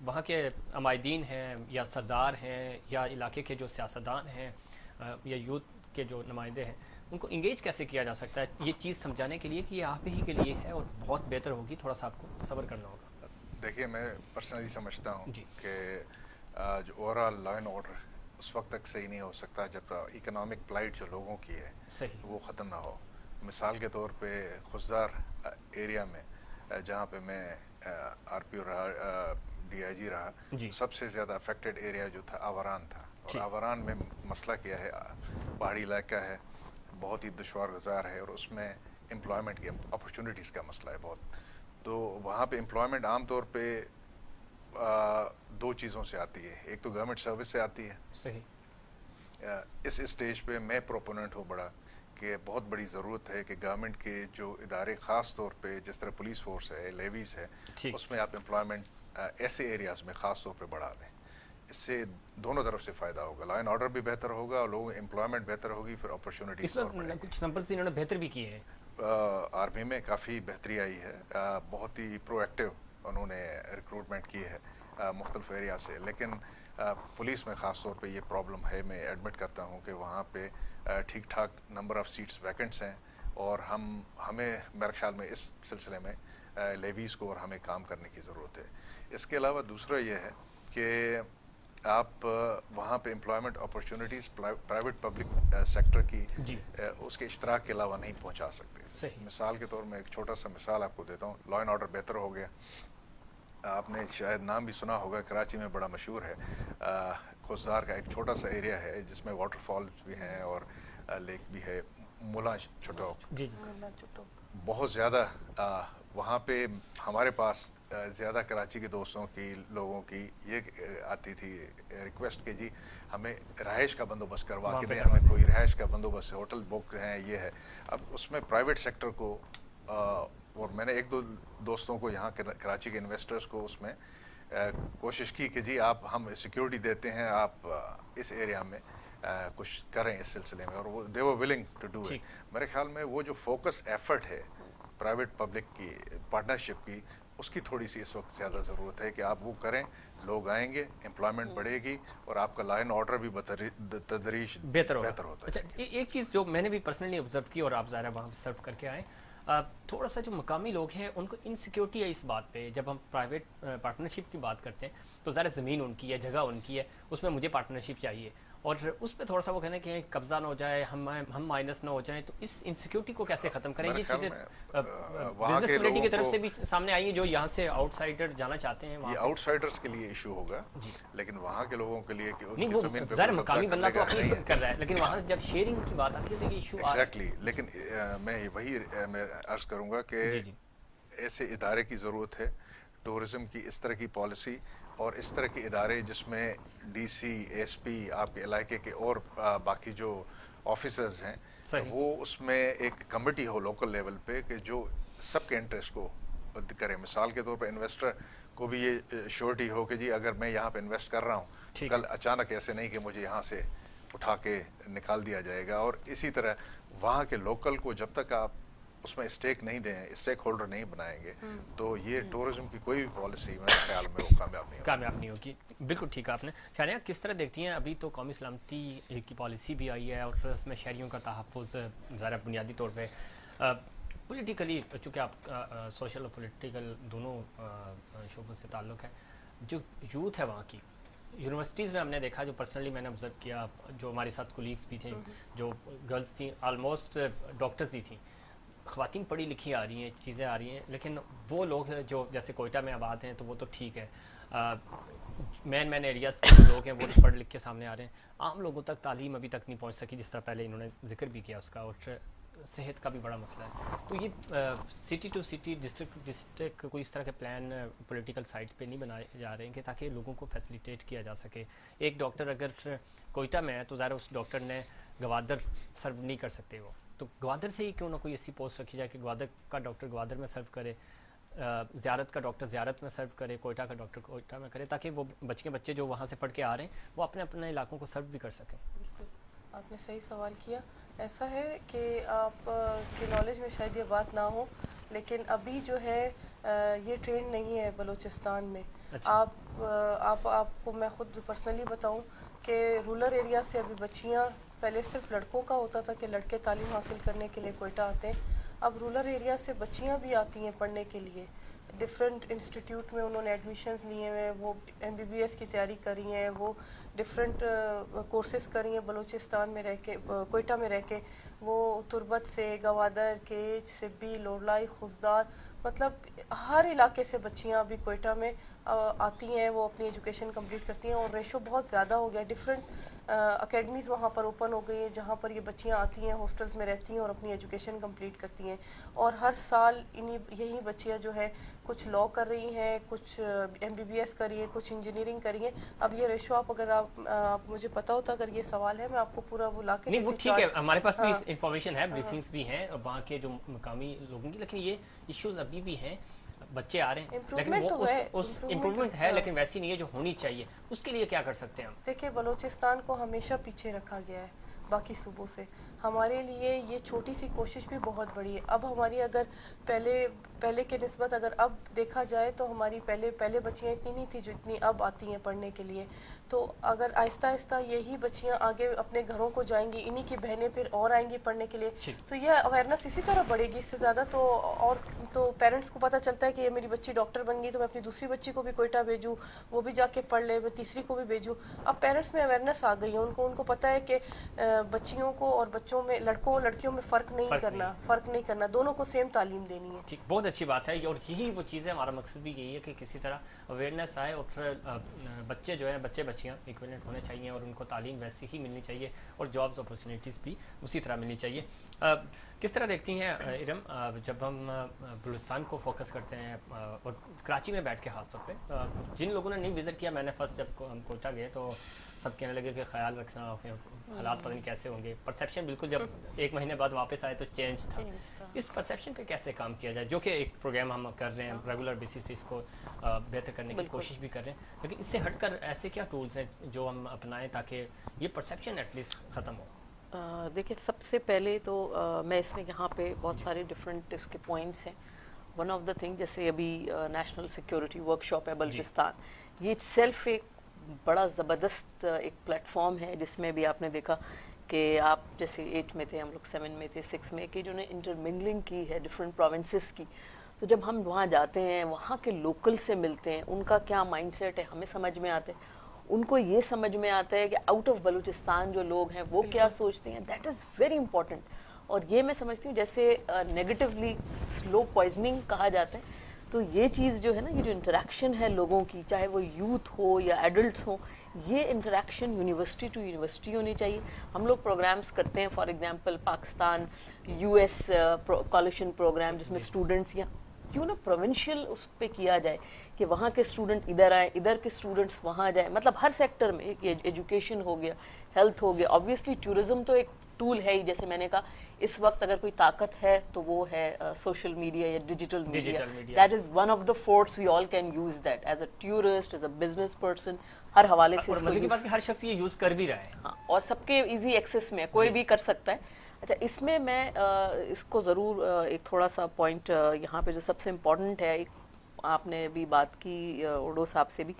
वहाँ के अमायदीन हैं या सरदार हैं या इलाके के जो सियासतदान हैं या यूथ کے جو نمائندے ہیں ان کو انگیج کیسے کیا جا سکتا ہے یہ چیز سمجھانے کے لیے کہ یہ آپ ہی کے لیے ہے اور بہت بہتر ہوگی، تھوڑا سا آپ کو صبر کرنا ہوگا؟
دیکھیے میں پرسنلی سمجھتا ہوں
جی
کہ جو overall law and order اس وقت تک صحیح نہیں ہو سکتا جب اکنامک پلائٹ جو لوگوں کی ہے
صحیح
وہ ختم نہ ہو. مثال کے طور پہ خزدار ایریا میں جہاں پہ میں آر پی او رہا، ڈی آئی جی رہا،
جی
سب سے زیادہ افیکٹڈ ایریا جو تھا آوران تھا. اور
ٹھیک.
آوران میں مسئلہ کیا ہے، پہاڑی علاقہ ہے، بہت ہی دشوار گزار ہے، اور اس میں امپلائمنٹ کی اپرچونیٹیز کا مسئلہ ہے بہت. تو وہاں پہ امپلائمنٹ عام طور پہ دو چیزوں سے آتی ہے، ایک تو گورنمنٹ سروس سے آتی ہے.
صحیح.
اس اسٹیج پہ میں پروپوننٹ ہوں بڑا کہ بہت بڑی ضرورت ہے کہ گورنمنٹ کے جو ادارے خاص طور پہ جس طرح پولیس فورس ہے، لیویز ہے،
ٹھیک.
اس میں آپ امپلائمنٹ ایسے ایریاز میں خاص طور پہ بڑھا دیں. اس سے دونوں طرف سے فائدہ ہوگا، لا اینڈ آرڈر بھی بہتر ہوگا اور لوگوں امپلائمنٹ بہتر ہوگی، پھر اپرچونیٹیز اور بڑھیں گی.
کچھ نمبرز انہوں نے بہتر بھی کیے ہیں.
آرمی میں کافی بہتری آئی ہے، بہت ہی پرو ایکٹیو انہوں نے ریکروٹمنٹ کی ہے مختلف ایریا سے. لیکن پولیس میں خاص طور پہ یہ پرابلم ہے، میں ایڈمٹ کرتا ہوں کہ وہاں پہ ٹھیک ٹھاک نمبر آف سیٹس ویکنٹس ہیں، اور ہمیں میرے خیال میں اس سلسلے میں لیویز کو اور ہمیں کام کرنے کی ضرورت ہے. اس کے علاوہ دوسرا یہ ہے کہ آپ وہاں پہ employment opportunities private public sector کی
جی
اس کے اشتراک کے علاوہ نہیں پہنچا سکتے.
صحیح.
مثال کے طور میں ایک چھوٹا سا مثال آپ کو دیتا ہوں. لا اینڈ آرڈر بہتر ہو گیا، آپ نے شاید نام بھی سنا ہوگا، کراچی میں بڑا مشہور ہے، خزدار کا ایک چھوٹا سا ایریا ہے جس میں واٹر فالز بھی ہیں اور لیک بھی ہے، ملا چٹوک.
جی
بہت زیادہ وہاں پہ ہمارے پاس زیادہ کراچی کے دوستوں کی، لوگوں کی یہ آتی تھی ریکویسٹ کہ جی ہمیں رہائش کا بندوبست کروا کے دیں، ہمیں کوئی رہائش کا بندوبست، ہوٹل بک ہیں، یہ ہے. اب اس میں پرائیویٹ سیکٹر کو، اور میں نے ایک دو دوستوں کو یہاں کراچی کے انویسٹرز کو اس میں کوشش کی کہ جی ہم سیکیورٹی دیتے ہیں، آپ اس ایریا میں کچھ کریں اس سلسلے میں، اور وہ دے ور ولنگ ٹو ڈو اٹ. میرے خیال میں وہ جو فوکس ایفرٹ ہے پرائیویٹ پبلک کی پارٹنرشپ کی، اس کی تھوڑی سی اس وقت زیادہ ضرورت ہے کہ آپ وہ کریں، لوگ آئیں گے، امپلائمنٹ بڑھے گی، اور آپ کا لا اینڈ آرڈر بھی تدریج بہتر ہوتا ہے.
ایک چیز جو میں نے بھی پرسنلی آبزرو کی، اور آپ ظاہر وہاں سرو کر کے آئے، تھوڑا سا جو مقامی لوگ ہیں ان کو انسیکیورٹی ہے اس بات پہ. جب ہم پرائیویٹ پارٹنرشپ کی بات کرتے ہیں تو ظاہر زمین ان کی ہے، جگہ ان کی ہے، اس میں مجھے پارٹنرشپ چاہیے، اور اس پہ تھوڑا سا وہ کہنا کہ قبضہ نہ ہو جائے، ہم مائنس نہ ہو جائیں. تو اس انسیکیورٹی کو کیسے ختم کریں؟ یہ چیزیں بزنس کمیونٹی کی طرف سے بھی سامنے آئی ہیں، جو یہاں سے آؤٹ سائڈر جانا چاہتے ہیں.
یہ آؤٹ سائڈرز کے لیے ایشو ہوگا، لیکن وہاں کے لوگوں کے لیے کہ
نہیں، وہ ظاہر مقامی بندہ تو اپنی کر رہا ہے، لیکن وہاں جب شیئرنگ کی بات آتی ہے تو یہ ایشو
ایگزیکٹلی. لیکن میں وہی میں عرض کروں گا کہ ایسے ادارے کی ضرورت ہے، ٹورزم کی اس طرح کی پالیسی، اور اس طرح کے ادارے جس میں ڈی سی، ایس پی، آپ کے علاقے کے اور باقی جو آفیسرز ہیں، وہ اس میں ایک کمیٹی ہو لوکل لیول پہ کہ جو سب کے انٹرسٹ کو کرے. مثال کے طور پہ انویسٹر کو بھی یہ شیورٹی ہو کہ جی اگر میں یہاں پہ انویسٹ کر رہا ہوں، کل اچانک ایسے نہیں کہ مجھے یہاں سے اٹھا کے نکال دیا جائے گا. اور اسی طرح وہاں کے لوکل کو جب تک آپ اس میں اسٹیک نہیں دیں، اسٹیک ہولڈر نہیں بنائیں گے، تو یہ ٹورزم کی کوئی بھی پالیسی میرے خیال میں وہ کامیاب نہیں ہوگی.
بالکل ٹھیک ہے. آپ نے شاید کس طرح دیکھتی ہیں، ابھی تو قومی سلامتی کی پالیسی بھی آئی ہے اور اس میں شہریوں کا تحفظ ذرا بنیادی طور پہ پولیٹیکلی، چونکہ آپ سوشل اور پولیٹیکل دونوں شعبوں سے تعلق ہے، جو یوتھ ہے وہاں کی یونیورسٹیز میں ہم نے دیکھا، جو پرسنلی میں نے آبزرو کیا، جو ہمارے ساتھ کولیگس بھی تھے، جو گرلس تھیں، آلموسٹ ڈاکٹرز ہی تھیں، خواتین پڑھی لکھی آ رہی ہیں، چیزیں آ رہی ہیں، لیکن وہ لوگ جو جیسے کوئٹہ میں آباد ہیں تو وہ تو ٹھیک ہے، مین ایریاز کے جو لوگ ہیں وہ پڑھ لکھ کے سامنے آ رہے ہیں. عام لوگوں تک تعلیم ابھی تک نہیں پہنچ سکی، جس طرح پہلے انہوں نے ذکر بھی کیا اس کا، اور صحت کا بھی بڑا مسئلہ ہے. تو یہ city to city, district to district کوئی اس طرح کے پلان پولیٹیکل سائٹ پہ نہیں بنائے جا رہے ہیں کہ تاکہ لوگوں کو فیسیلیٹیٹ کیا جا سکے. ایک ڈاکٹر اگر کوئٹہ میں ہے تو ظاہر اس ڈاکٹر نے گوادر سرو نہیں کر سکتے، وہ تو گوادر سے ہی کیوں نہ کوئی ایسی پوسٹ رکھی جائے کہ گوادر کا ڈاکٹر گوادر میں سرو کرے، زیارت کا ڈاکٹر زیارت میں سرو کرے، کوئٹہ کا ڈاکٹر کوئٹہ میں کرے، تاکہ وہ بچے جو وہاں سے پڑھ کے آ رہے ہیں وہ اپنے اپنے علاقوں کو سرو بھی کر سکیں.
بالکل آپ نے صحیح سوال کیا. ایسا ہے کہ آپ کے نالج میں شاید یہ بات نہ ہو، لیکن ابھی جو ہے یہ ٹرینڈ نہیں ہے بلوچستان میں. آپ کو میں خود پرسنلی بتاؤں کہ رورل ایریا سے ابھی بچیاں पहले सिर्फ लड़कों का होता था कि लड़के तालीम हासिल करने के लिए कोयटा आते हैं, अब रूरल एरिया से बच्चियां भी आती हैं पढ़ने के लिए। डिफरेंट इंस्टीट्यूट में उन्होंने एडमिशन्स लिए हुए हैं, वो MBBS की तैयारी करी हैं, वो डिफरेंट कोर्सेज करी हैं बलूचिस्तान में रह के, कोयटा में रह के। वो तुर्बत से, गवादर, केच, सिब्बी, लोडलाई, खुजदार, मतलब हर इलाके से बच्चियां अभी कोयटा में आती हैं, वो अपनी एजुकेशन कंप्लीट करती हैं। और रेशो बहुत ज़्यादा हो गया, डिफरेंट अकेडमीज़ वहाँ पर ओपन हो गई हैं जहाँ पर ये बच्चियाँ आती हैं, हॉस्टल्स में रहती हैं और अपनी एजुकेशन कंप्लीट करती हैं। और हर साल यही बच्चियाँ जो है कुछ लॉ कर रही हैं, कुछ MBBS कर रही हैं, कुछ इंजीनियरिंग कर रही हैं। अब ये रेशो अगर आप मुझे पता होता, अगर ये सवाल है मैं आपको पूरा वो ला के
नहीं, वो ठीक है, हमारे पास भी इंफॉर्मेशन है, ब्रीफिंग्स भी हैं वहाँ के जो मकामी लोगों की, लेकिन ये इश्यूज अभी भी हैं, बच्चे आ रहे हैं, लेकिन वो उस इम्प्रूवमेंट है, लेकिन वैसी नहीं है जो होनी चाहिए। उसके लिए क्या कर सकते हैं हम?
देखिए, बलूचिस्तान को हमेशा पीछे रखा गया है बाकी सूबों से। हमारे लिए ये छोटी सी कोशिश भी बहुत बड़ी है। अब हमारी अगर पहले के निस्बत अगर अब देखा जाए तो हमारी पहले बच्चियाँ इतनी नहीं थी जो इतनी अब आती हैं पढ़ने के लिए। तो अगर आहिस्ता आहिस्ता यही बच्चियाँ आगे अपने घरों को जाएंगी, इन्हीं की बहनें फिर और आएंगी पढ़ने के लिए, तो यह अवेयरनेस इसी तरह बढ़ेगी। इससे ज़्यादा तो पेरेंट्स को पता चलता है कि ये मेरी बच्ची डॉक्टर बन गई तो मैं अपनी दूसरी बच्ची को भी कोयटा भेजूँ, वो भी जाके पढ़ ले, मैं तीसरी को भी भेजूँ। अब पेरेंट्स में अवेयरनेस आ गई है, उनको पता है कि बच्चियों को और बच्चों में, लड़कों और लड़कियों में फ़र्क नहीं करना, दोनों को सेम तालीम देनी है।
ठीक, बहुत अच्छी बात है, और यही वो चीज़ है, हमारा मकसद भी यही है कि किसी तरह अवेयरनेस आए और फिर बच्चे जो हैं, बच्चियाँ इक्विवेलेंट होने चाहिए और उनको तालीम वैसी ही मिलनी चाहिए और जॉब्स अपॉर्चुनिटीज़ भी उसी तरह मिलनी चाहिए। किस तरह देखती हैं इरम, जब हम बलूचिस्तान को फोकस करते हैं और कराची में बैठ के ख़ास तौर पे, जिन लोगों ने नहीं विज़िट किया, मैंने फर्स्ट जब हम कोयटा गए तो सब कहने लगे कि ख्याल रखना, हालात पता नहीं कैसे होंगे। परसेप्शन बिल्कुल जब 1 महीने बाद वापस आए तो चेंज था। इस परसेप्शन पे कैसे काम किया जाए, जो कि एक प्रोग्राम हम कर रहे हैं, रेगुलर बेसिस पे इसको बेहतर करने की कोशिश भी कर रहे हैं, लेकिन इससे हटकर ऐसे क्या टूल्स हैं जो हम अपनाएं ताकि ये परसेप्शन एटलीस्ट ख़त्म हो?
देखिए, सबसे पहले तो मैं इसमें यहाँ पे बहुत सारे डिफरेंट इसके पॉइंट्स हैं। वन ऑफ द थिंग, जैसे अभी नेशनल सिक्योरिटी वर्कशॉप है बलूचिस्तान, ये इटसेल्फ एक बड़ा ज़बरदस्त एक प्लेटफॉर्म है, जिसमें भी आपने देखा कि आप जैसे 8 में थे, हम लोग 7 में थे, 6 में, कि जिन्होंने इंटरमिंगलिंग की है डिफरेंट प्रोविंसेस की। तो जब हम वहाँ जाते हैं, वहाँ के लोकल से मिलते हैं, उनका क्या माइंडसेट है हमें समझ में आता है, उनको ये समझ में आता है कि आउट ऑफ बलूचिस्तान जो लोग हैं वो क्या सोचते हैं। That is very important. और ये मैं समझती हूँ, जैसे नेगेटिवली स्लो पॉइजनिंग कहा जाता है, तो ये चीज़ जो है ना, ये जो इंटरेक्शन है लोगों की, चाहे वो यूथ हो या एडल्ट्स हो, ये इंटरेक्शन यूनिवर्सिटी टू यूनिवर्सिटी होनी चाहिए। हम लोग प्रोग्राम्स करते हैं, for example Pakistan US coalition programme, जिसमें स्टूडेंट्स या क्यों ना प्रोविंशियल उस पर किया जाए कि वहाँ के स्टूडेंट इधर आए, इधर के स्टूडेंट्स वहाँ जाए। मतलब हर सेक्टर में, एक एजुकेशन हो गया, हेल्थ हो गया, ऑब्वियसली टूरिज्म तो एक टूल है ही। जैसे मैंने कहा, इस वक्त अगर कोई ताकत है तो वो है सोशल मीडिया या digital media. That is one of the force, we all can use that as a tourist, as a business person, हर हवाले से।
हर शख्स ये यूज कर भी रहा है।
हाँ, और सबके इजी एक्सेस में, कोई भी कर सकता है। अच्छा, इसमें मैं इसको ज़रूर एक थोड़ा सा पॉइंट यहाँ पे जो सबसे इम्पोर्टेंट है, आपने भी बात की उडो साहब से भी,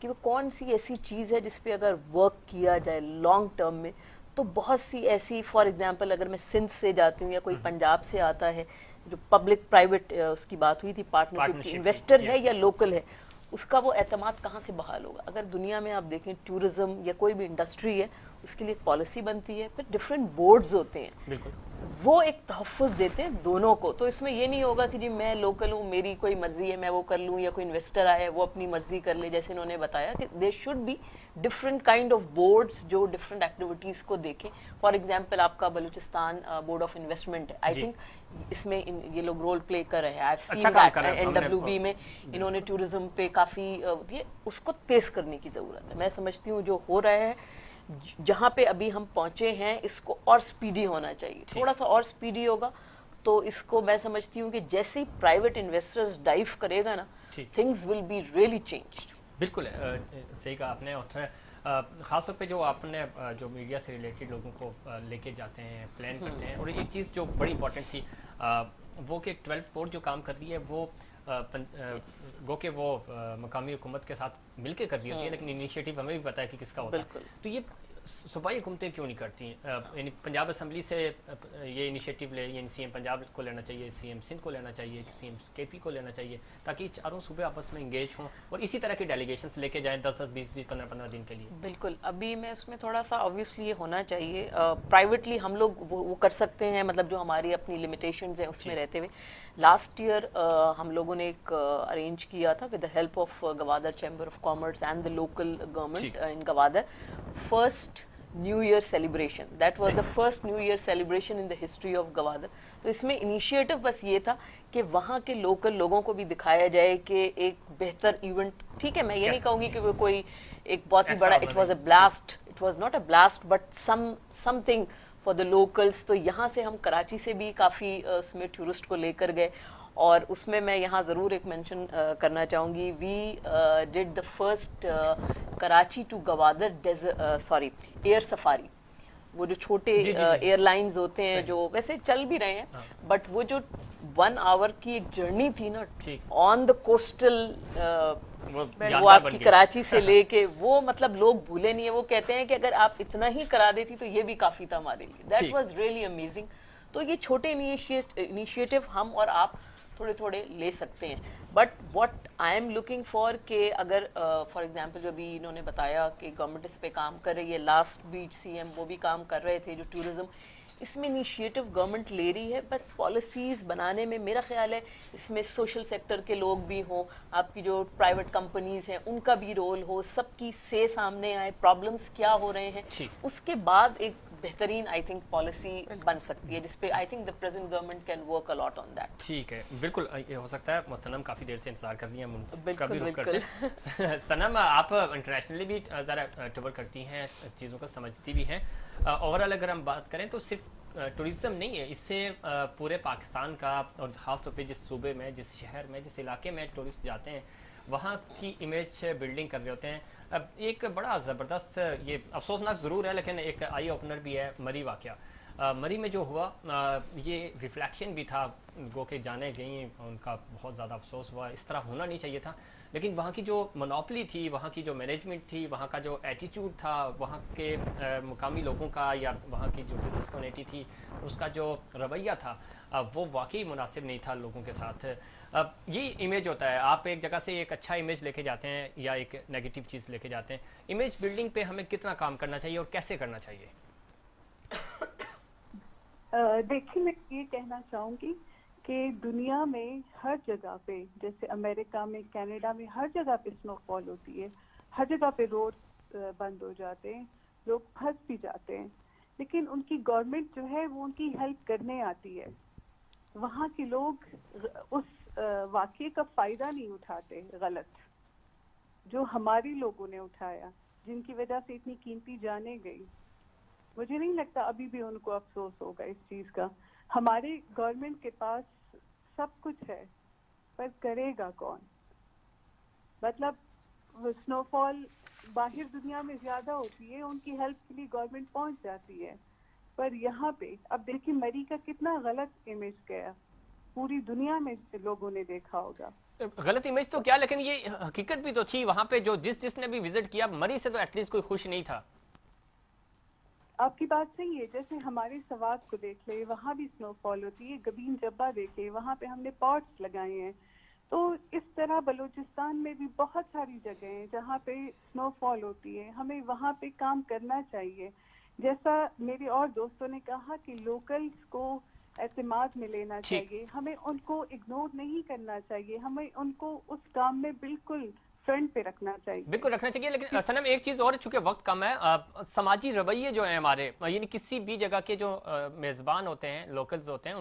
कि वो कौन सी ऐसी चीज़ है जिस पे अगर वर्क किया जाए लॉन्ग टर्म में, तो बहुत सी ऐसी, फॉर एग्जांपल अगर मैं सिंध से जाती हूँ या कोई पंजाब से आता है, जो पब्लिक प्राइवेट उसकी बात हुई थी, पार्टनरशिप, इन्वेस्टर है या लोकल है, उसका वो एतमाद कहाँ से बहाल होगा। अगर दुनिया में आप देखें टूरिज्म या कोई भी इंडस्ट्री है, उसके लिए एक पॉलिसी बनती है, फिर डिफरेंट बोर्ड्स होते हैं, बिल्कुल वो एक तहफ़्फ़ुज़ देते हैं दोनों को। तो इसमें ये नहीं होगा कि जी मैं लोकल हूँ, मेरी कोई मर्जी है, मैं वो कर लूँ, या कोई इन्वेस्टर आया है वो अपनी मर्जी कर ले। जैसे इन्होंने बताया कि there should be different kind of boards जो डिफरेंट एक्टिविटीज़ को देखें। फॉर एग्जांपल आपका बलूचिस्तान बोर्ड ऑफ इन्वेस्टमेंट है, आई थिंक इसमें ये लोग रोल प्ले कर रहे हैं। I have seen that NWB में इन्होंने टूरिज्म पे काफ़ी ये उसको तेज करने की ज़रूरत है। मैं समझती हूँ जो हो रहा है, जहाँ पे अभी हम पहुंचे हैं, इसको और स्पीडी होना चाहिए। थोड़ा सा और स्पीडी होगा तो इसको मैं समझती हूँ कि जैसे ही प्राइवेट इन्वेस्टर्स डाइव करेगा ना, things will be really changed.
बिल्कुल सही कहा आपने। और ख़ासतौर पे जो आपने जो मीडिया से रिलेटेड लोगों को लेके जाते हैं, प्लान करते हैं, और एक चीज़ जो बड़ी इंपॉर्टेंट थी वो कि 12 बोर्ड जो काम कर रही है वो गो के वो मकामी हुकूमत के साथ मिलके कर रही होती है, लेकिन इनिशिएटिव हमें भी पता है कि किसका होता है। तो ये सूबाई हुकूमतें क्यों नहीं करती? यानी पंजाब असम्बली से ये इनिशिएटिव ले, यानी सीएम पंजाब को लेना चाहिए, सीएम सिंध को लेना चाहिए, सीएम केपी को लेना चाहिए, ताकि चारों सूबे आपस में इंगेज हों और इसी तरह की डेलीगेशंस लेके जाएं 10-10, 20-20, 15-15 दिन के लिए।
बिल्कुल, अभी मैं उसमें थोड़ा सा ऑब्वियसली ये होना चाहिए, प्राइवेटली हम लोग वो कर सकते हैं, मतलब जो हमारी अपनी लिमिटेशंस हैं उसमें रहते हुए। लास्ट ईयर हम लोगों ने एक अरेंज किया था with the help of Gwadar chamber of commerce and the local government in Gwadar, first new year celebration. That was the first new year celebration in the history of Gwadar. तो इसमें इनिशिएटिव बस ये था कि वहाँ के लोकल लोगों को भी दिखाया जाए कि एक बेहतर इवेंट, ठीक है, मैं ये नहीं कहूँगी कि वो कोई एक बहुत ही बड़ा, it was a blast, it was not a blast but something for the locals. तो यहाँ से हम कराची से भी काफ़ी उसमें टूरिस्ट को लेकर गए, और उसमें मैं यहाँ ज़रूर एक मेंशन करना चाहूँगी, we did the first Karachi to Gwadar air safari. वो जो छोटे एयरलाइंस होते हैं जो वैसे चल भी रहे हैं, बट वो जो 1 आवर की एक जर्नी थी ना ऑन द कोस्टल, वो आपकी कराची से लेके, वो मतलब लोग भूले नहीं है। वो कहते हैं कि अगर आप इतना ही करा देती तो ये भी काफी था हमारे लिए। That was really amazing. तो ये छोटे इनिशिएटिव हम और आप थोड़े थोड़े ले सकते हैं, but what I am looking for के अगर फॉर एग्जांपल जो भी इन्होंने बताया कि गवर्नमेंट इस पे काम कर रही है, लास्ट बीच सीएम वो भी काम कर रहे थे, जो टूरिज्म, इसमें इनिशिएटिव गवर्नमेंट ले रही है, बट पॉलिसीज बनाने में मेरा ख्याल है इसमें सोशल सेक्टर के लोग भी हों, आपकी जो प्राइवेट कंपनीज हैं उनका भी रोल हो, सबकी से सामने आए प्रॉब्लम्स क्या हो रहे हैं, उसके बाद एक बेहतरीन आई थिंक पॉलिसी बन सकती है, जिसपे I think the present government can work a lot on that.
ठीक है, बिल्कुल ये हो सकता है। सनम काफ़ी देर से इंतजार कर रही है,
बिल्कुल।
सनम, आप इंटरनेशनली भी ज़रा टूर करती हैं, चीज़ों को समझती भी हैं। ओवरऑल अगर हम बात करें तो सिर्फ टूरिज़्म नहीं है, इससे पूरे पाकिस्तान का, और ख़ास तौर पे जिस सूबे में, जिस शहर में, जिस इलाके में टूरिस्ट जाते हैं, वहाँ की इमेज बिल्डिंग कर रहे होते हैं। अब एक बड़ा ज़बरदस्त, ये अफसोसनाक ज़रूर है लेकिन एक आई ओपनर भी है, मरी वाक़या। मरी में जो हुआ ये रिफ्लेक्शन भी था, गो के जाने गई, उनका बहुत ज़्यादा अफसोस हुआ, इस तरह होना नहीं चाहिए था। लेकिन वहाँ की जो मोनोपली थी, वहाँ की जो मैनेजमेंट थी, वहाँ का जो एटीट्यूड था, वहाँ के मुकामी लोगों का या वहाँ की जो बिजनेस कम्युनिटी थी, उसका जो रवैया था, वो वाकई मुनासिब नहीं था लोगों के साथ। अब ये इमेज होता है, आप एक जगह से एक अच्छा इमेज लेके जाते हैं या एक नेगेटिव चीज़ लेके जाते हैं। इमेज बिल्डिंग पे हमें कितना काम करना चाहिए और कैसे करना चाहिए?
देखिए, मैं ये कहना चाहूँगी कि दुनिया में हर जगह पे, जैसे अमेरिका में, कनाडा में, हर जगह पे स्नोफॉल होती है, हर जगह पे रोड बंद हो जाते हैं, लोग फंस भी जाते हैं, लेकिन उनकी गवर्नमेंट जो है वो उनकी हेल्प करने आती है। वहाँ के लोग उस वाक़ये का फ़ायदा नहीं उठाते गलत, जो हमारे लोगों ने उठाया, जिनकी वजह से इतनी कीमती जाने गई। मुझे नहीं लगता अभी भी उनको अफसोस होगा इस चीज़ का। हमारे गवर्नमेंट के पास सब कुछ है, पर करेगा कौन? मतलब स्नोफॉल बाहर दुनिया में ज़्यादा होती है, उनकी हेल्प के लिए गवर्नमेंट पहुंच जाती है, पर यहाँ पे अब देखिए मरी का कितना गलत इमेज गया, पूरी दुनिया में लोगों ने देखा होगा।
गलत इमेज तो क्या, लेकिन ये हकीकत भी तो थी वहाँ पे, जो जिसने भी विजिट किया, मरी से तो एटलीस्ट कोई खुश नहीं था।
आपकी बात सही है, जैसे हमारे सवात को देख ले, वहाँ भी स्नोफॉल होती है, गबीन जब्बा देख ले, वहाँ पे हमने पॉट्स लगाए हैं। तो इस तरह बलूचिस्तान में भी बहुत सारी जगह हैं जहाँ पे स्नोफॉल होती है, हमें वहाँ पे काम करना चाहिए। जैसा मेरे और दोस्तों ने कहा कि लोकल्स को एतमाद में लेना चाहिए, हमें उनको इग्नोर नहीं करना चाहिए, हमें उनको उस काम में बिल्कुल फ्रंट पे रखना चाहिए,
बिल्कुल रखना चाहिए। लेकिन सनम एक चीज़ और, चूंकि वक्त कम है, समाजी रवैये जो हैं हमारे, यानी किसी भी जगह के जो मेज़बान होते हैं, लोकल्स होते हैं,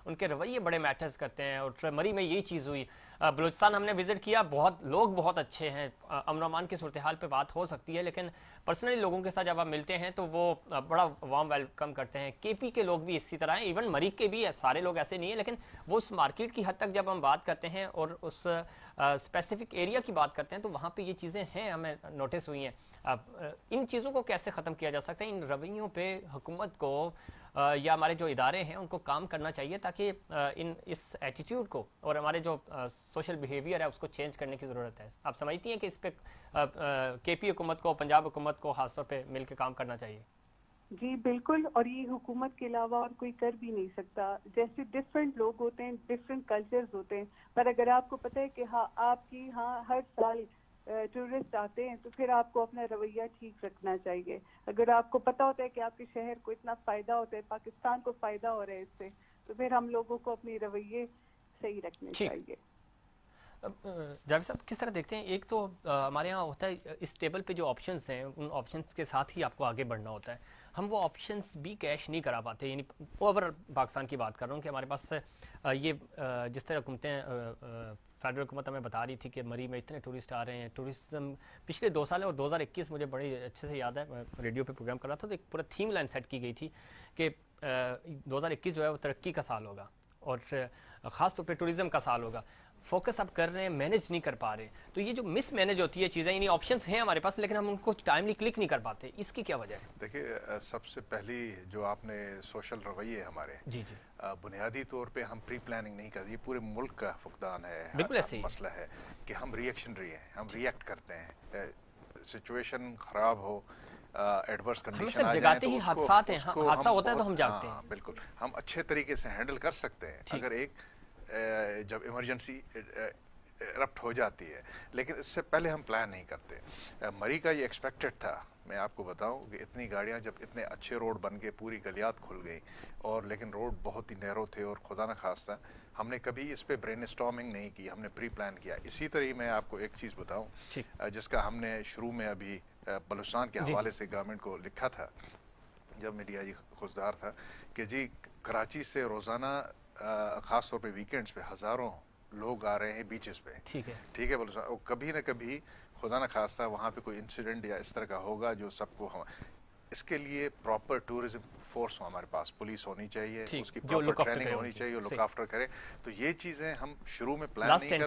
उनके रवैये बड़े मैटर्स करते हैं। और मरी में यही चीज़ हुई। बलूचिस्तान हमने विजिट किया, लोग बहुत अच्छे हैं, अमन अमान की सूरत हाल पे बात हो सकती है, लेकिन पर्सनली लोगों के साथ जब आप मिलते हैं तो वो बड़ा वार्म वेलकम करते हैं। केपी के लोग भी इसी तरह हैं, इवन मरी के भी है, सारे लोग ऐसे नहीं है, लेकिन वो उस मार्केट की हद तक जब हम बात करते हैं और उस स्पेसिफिक एरिया की बात करते हैं तो वहाँ पे ये चीज़ें हैं, हमें नोटिस हुई हैं। अब इन चीज़ों को कैसे ख़त्म किया जा सकता है? इन रवैयों पे हुकूमत को یا ہمارے جو ادارے ہیں ان کو کام کرنا چاہیے تاکہ اس ایٹیٹیوڈ کو اور ہمارے جو سوشل بیہیویئر ہے اس کو چینج کرنے کی ضرورت ہے؟ آپ سمجھتی ہیں کہ اس پہ کے پی حکومت کو، پنجاب حکومت کو خاص طور پہ مل کے کام کرنا چاہیے؟
جی بالکل، اور یہ حکومت کے علاوہ اور کوئی کر بھی نہیں سکتا. جیسے ڈفرینٹ لوگ ہوتے ہیں، ڈفرینٹ کلچرز ہوتے ہیں، پر اگر آپ کو پتہ ہے کہ آپ کی ہر سال ٹورسٹ آتے ہیں تو پھر آپ کو اپنا رویہ ٹھیک رکھنا چاہیے. اگر آپ کو پتہ ہوتا ہے کہ آپ کے شہر کو اتنا فائدہ ہوتا ہے، پاکستان کو فائدہ ہو رہا ہے اس سے، تو پھر ہم لوگوں کو اپنی رویے صحیح رکھنے چاہیے.
جاوید صاحب کس طرح دیکھتے ہیں؟ ایک تو ہمارے یہاں ہوتا ہے اس ٹیبل پہ جو آپشنس ہیں ان آپشنس کے ساتھ ہی آپ کو آگے بڑھنا ہوتا ہے. ہم وہ آپشنس بھی کیش نہیں کرا پاتے، یعنی اوور پاکستان کی بات کر رہا ہوں کہ ہمارے پاس یہ جس طرح حکومتیں فیڈرل حکومت ہمیں بتا رہی تھی کہ مری میں اتنے ٹورسٹ آ رہے ہیں. ٹورزم پچھلے 2 سال اور 2021 مجھے بڑے اچھے سے یاد ہے، میں ریڈیو پہ پروگرام کر رہا تھا تو ایک پورا تھیم لائن سیٹ کی گئی تھی کہ 2021 جو ہے وہ ترقی کا سال ہوگا اور خاص طور پہ ٹورزم کا سال ہوگا. فوکس آپ کر رہے ہیں، مینج نہیں کر پا رہے. تو یہ جو مس مینج ہوتی ہے چیزیں، یعنی آپشنس ہیں ہمارے پاس لیکن ہم ان کو ٹائملی کلک نہیں کر پاتے، اس کی کیا وجہ ہے؟
دیکھیے، سب سے پہلی جو آپ نے سوشل رویے ہمارے بنیادی طور پہ ہم پری پلاننگ نہیں کرتے. یہ پورے ملک کا فقدان ہے.
بالکل ایسے ہی
مسئلہ ہے کہ ہم ریئیکشنری ہیں، ہم ریئیکٹ کرتے ہیں. سچویشن خراب ہو، ایڈورس کنڈیشن آ جائیں تو
حادثات ہیں، حادثہ ہوتا ہے تو ہم جاگتے ہیں.
بالکل، ہم اچھے طریقے سے ہینڈل کر سکتے ہیں اگر جب ایمرجنسی رپٹ ہو جاتی ہے، لیکن اس سے پہلے ہم پلان نہیں کرتے. مری کا یہ ایکسپیکٹڈ تھا. میں آپ کو بتاؤں کہ اتنی گاڑیاں جب اتنے اچھے روڈ بن کے پوری گلیات کھل گئی اور لیکن روڈ بہت ہی نیرو تھے اور خدا نہ خواستہ ہم نے کبھی اس پہ برین اسٹارمنگ نہیں کی، ہم نے پری پلان کیا. اسی طرح میں آپ کو ایک چیز بتاؤں جس کا ہم نے شروع میں ابھی بلوچستان کے حوالے سے گورنمنٹ کو لکھا تھا جب میں ڈی آئی جی خوددار تھا کہ جی کراچی سے روزانہ خاص طور پہ ویکینڈز پہ ہزاروں لوگ آ رہے ہیں بیچز پہ. ٹھیک ہے بلوچستان، کبھی نہ کبھی خدا نہ خواستہ وہاں پہ کوئی انسیڈنٹ یا اس طرح کا ہوگا جو سب کو اس کے لیے پراپر ٹورزم فورس ہمارے پاس، پولیس ہونی چاہیے، اس کی پراپر ٹریننگ ہونی چاہیے، لک آفٹر کرے. تو یہ چیزیں ہم شروع میں پلان نہیں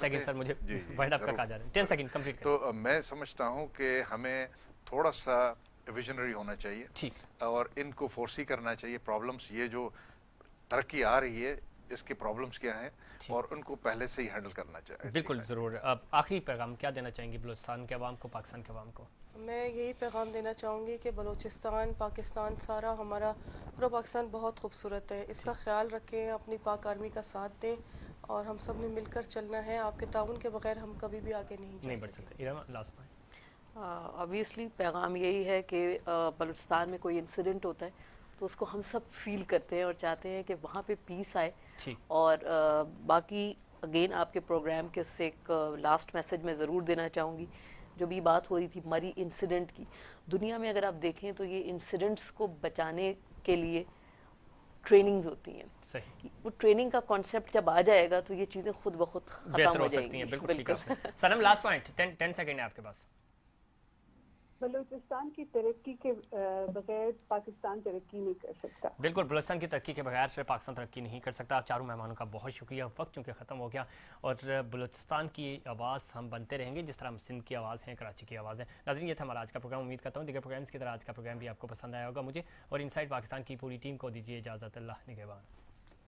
کرتے. تو میں سمجھتا ہوں کہ ہمیں تھوڑا سا ویژنری ہونا چاہیے اور ان کو فورسی کرنا چاہیے. پرابلمس یہ جو ترقی آ رہی ہے اس کے پرابلمس کیا ہیں اور ان کو پہلے سے ہی ہینڈل کرنا چاہیے.
بالکل ضرور. آخری پیغام کیا دینا چاہیں گی بلوچستان کے عوام کو، پاکستان کے عوام کو؟
میں یہی پیغام دینا چاہوں گی کہ بلوچستان، پاکستان، سارا ہمارا پورا پاکستان بہت خوبصورت ہے. اس کا خیال رکھیں، اپنی پاک آرمی کا ساتھ دیں اور ہم سب نے مل کر چلنا ہے. آپ کے تعاون کے بغیر ہم کبھی بھی آگے نہیں بڑھ سکتے.
لاسٹ میں
obviously پیغام یہی ہے کہ بلوچستان میں کوئی انسیڈنٹ ہوتا ہے تو اس کو ہم سب فیل کرتے ہیں اور چاہتے ہیں کہ وہاں پہ پیس آئے. اور باقی اگین آپ کے پروگرام کے سے ایک لاسٹ میسج میں ضرور دینا چاہوں گی. جو بھی بات ہو رہی تھی مری انسیڈنٹ کی، دنیا میں اگر آپ دیکھیں تو یہ انسیڈنٹس کو بچانے کے لیے ٹریننگز ہوتی ہیں. صحیح. وہ ٹریننگ کا کانسیپٹ جب آ جائے گا تو یہ چیزیں خود بخود ختم ہو جائیں گی.
بالکل. سنم لاسٹ پوائنٹ 10 سیکنڈ ہے آپ کے پاس.
بلوچستان کی ترقی کے بغیر پاکستان ترقی نہیں کر سکتا.
بالکل، بلوچستان کی ترقی کے بغیر پاکستان ترقی نہیں کر سکتا. آپ چاروں مہمانوں کا بہت شکریہ. وقت چونکہ ختم ہو گیا اور بلوچستان کی آواز ہم بنتے رہیں گے جس طرح ہم سندھ کی آواز ہیں، کراچی کی آواز ہے. ناظرین، یہ تھا ہمارا آج کا پروگرام. امید کرتا ہوں دیگر پروگرامز کی طرح آج کا پروگرام بھی آپ کو پسند آیا ہوگا. مجھے اور انسائٹ پاکستان کی پوری ٹیم کو دیجیے اجازت. اللہ نگہبان.